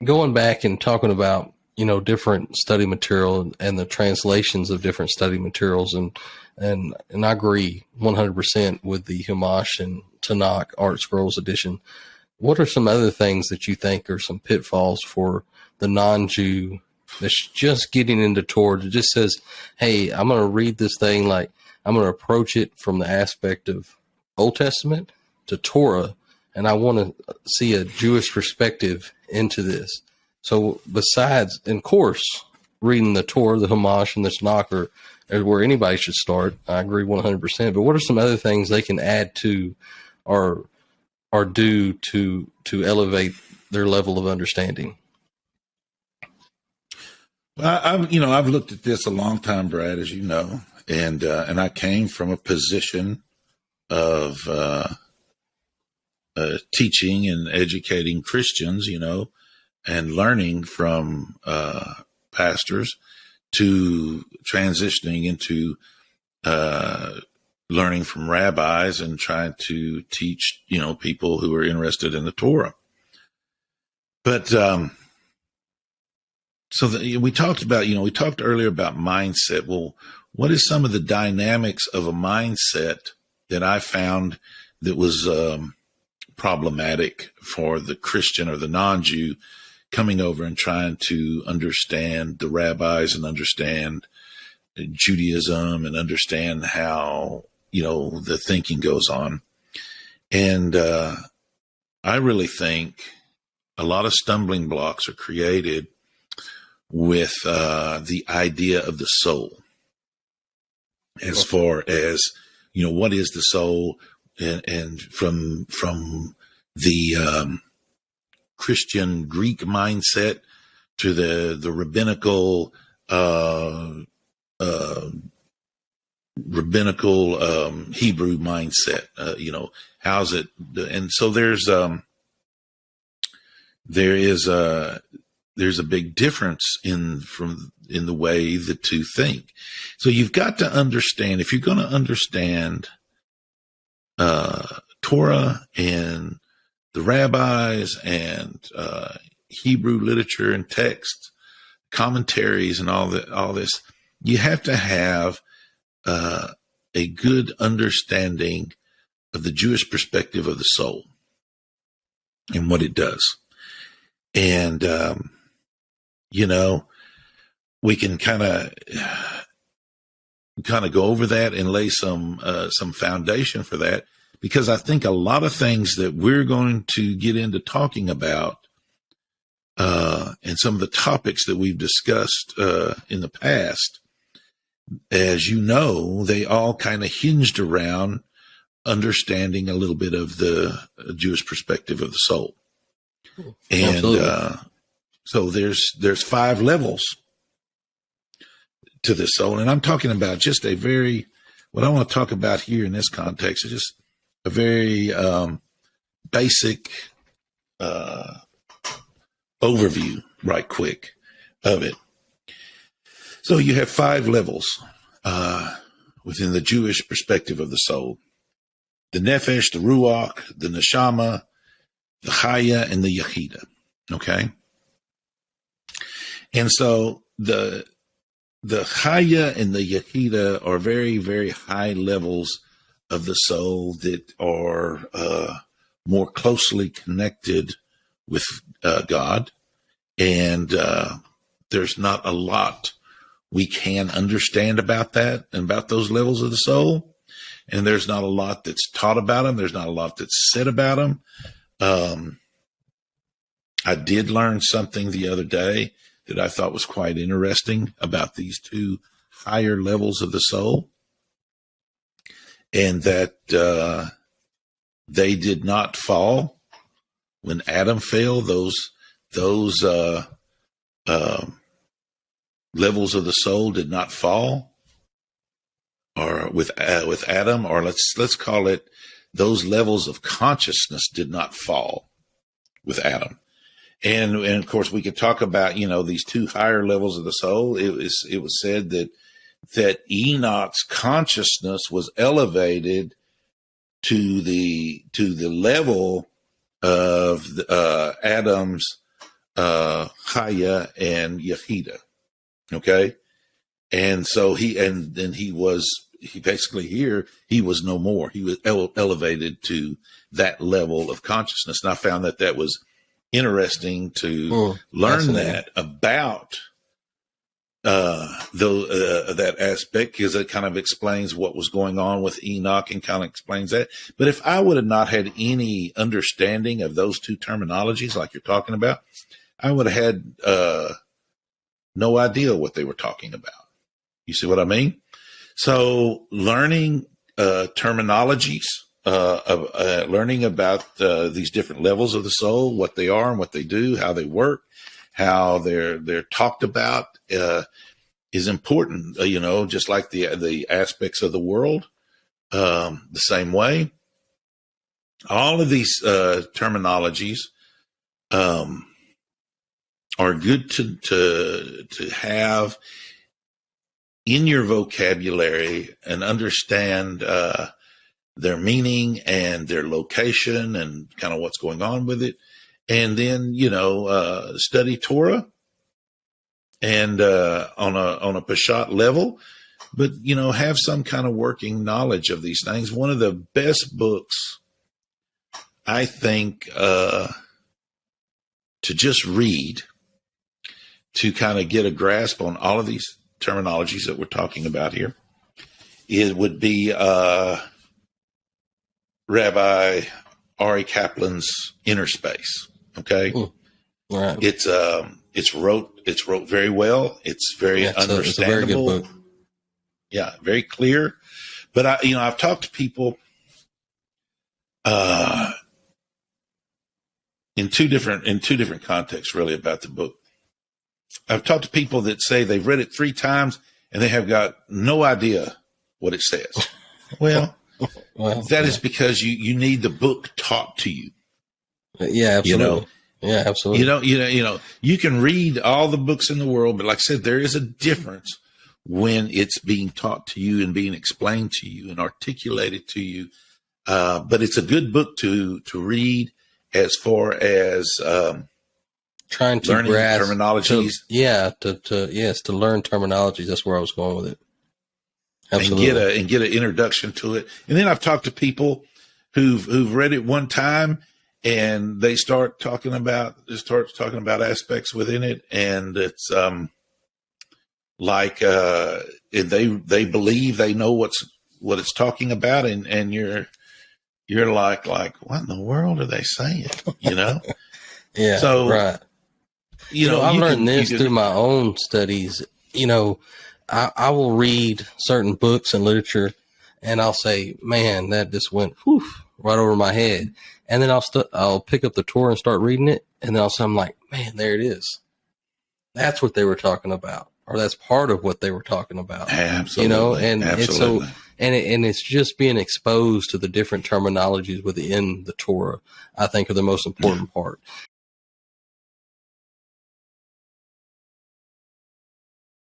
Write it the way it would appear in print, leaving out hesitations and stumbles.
going back and talking about, different study material and the translations of different study materials, and I agree 100% with the Humash and Tanakh Art Scrolls edition. What are some other things that you think are some pitfalls for the non-Jew that's just getting into Torah that just says, hey, I'm going to read this thing, like I'm going to approach it from the aspect of Old Testament to Torah, and I want to see a Jewish perspective into this. So besides, of course, reading the Torah, the Humash, and the Tanakh are where anybody should start. I agree 100%. But what are some other things they can add to or do to elevate their level of understanding? Well, I've looked at this a long time, Brad, as you know, and I came from a position of teaching and educating Christians, and learning from pastors to transitioning into learning from rabbis and trying to teach, people who are interested in the Torah. But we talked earlier about mindset. Well, what is some of the dynamics of a mindset that I found that was problematic for the Christian or the non-Jew coming over and trying to understand the rabbis and understand Judaism and understand how, the thinking goes on. And I really think a lot of stumbling blocks are created with the idea of the soul, as far as, what is the soul, and from the Christian Greek mindset to the rabbinical Hebrew mindset. How's it? And so there is a big difference in the way the two think. So you've got to understand, if you're going to understand Torah and the rabbis and Hebrew literature and text, commentaries and all this, you have to have a good understanding of the Jewish perspective of the soul and what it does. And, we can kind of go over that and lay some foundation for that, because I think a lot of things that we're going to get into talking about, and some of the topics that we've discussed in the past, as you know, they all kind of hinged around understanding a little bit of the Jewish perspective of the soul. And so there's 5 levels to the soul. And I'm talking about just what I want to talk about here in this context is just a very basic overview, right quick, of it. So you have 5 levels within the Jewish perspective of the soul: the nefesh, the ruach, the neshama, the chaya, and the yechida. Okay, and so the chaya and the yechida are very, very high levels of the soul that are more closely connected with God, and there's not a lot we can understand about that and about those levels of the soul. And there's not a lot that's taught about them. There's not a lot that's said about them. I did learn something the other day that I thought was quite interesting about these 2 higher levels of the soul, and that they did not fall when Adam fell. Those levels of the soul did not fall, or with Adam, or let's call it, those levels of consciousness did not fall with Adam. And of course we could talk about, these 2 higher levels of the soul. It was said that Enoch's consciousness was elevated to the level of Adam's Chaya and Yehida. Okay. And so he basically here, he was no more. He was elevated to that level of consciousness. And I found that was interesting to learn that about that aspect, because it kind of explains what was going on with Enoch and kind of explains that. But if I would have not had any understanding of those two terminologies like you're talking about, I would have had no idea what they were talking about. You see what I mean? So learning terminologies, learning about these different levels of the soul, what they are and what they do, how they work, how they're talked about, is important. Just like the aspects of the world, the same way. All of these terminologies are good to have in your vocabulary and understand their meaning and their location and kind of what's going on with it. And then, study Torah and on a Peshat level, but, have some kind of working knowledge of these things. One of the best books, I think, to just read, to kind of get a grasp on all of these terminologies that we're talking about here, it would be Rabbi Ari Kaplan's Inner Space. Okay. Right. It's wrote very well. It's very understandable. It's a very good book. Yeah. Very clear. But I've talked to people, in two different contexts really about the book. I've talked to people that say they've read it 3 times and they have got no idea what it says. Well, that is because you need the book taught to you. Yeah, absolutely. Yeah, absolutely. You can read all the books in the world, but like I said, there is a difference when it's being taught to you and being explained to you and articulated to you. But it's a good book to read as far as trying to learning grasp terminologies. To learn terminologies. That's where I was going with it. Absolutely. And get an introduction to it. And then I've talked to people who've read it one time and they start talking about aspects within it, and it's they believe they know what it's talking about, and you're like what in the world are they saying? Yeah. So right. I've learned this through my own studies. I will read certain books and literature, and I'll say, "Man, that just went right over my head." And then I'll pick up the Torah and start reading it, and then I'm like, "Man, there it is. That's what they were talking about, or that's part of what they were talking about." Absolutely. And absolutely. It's just being exposed to the different terminologies within the Torah, I think, are the most important part.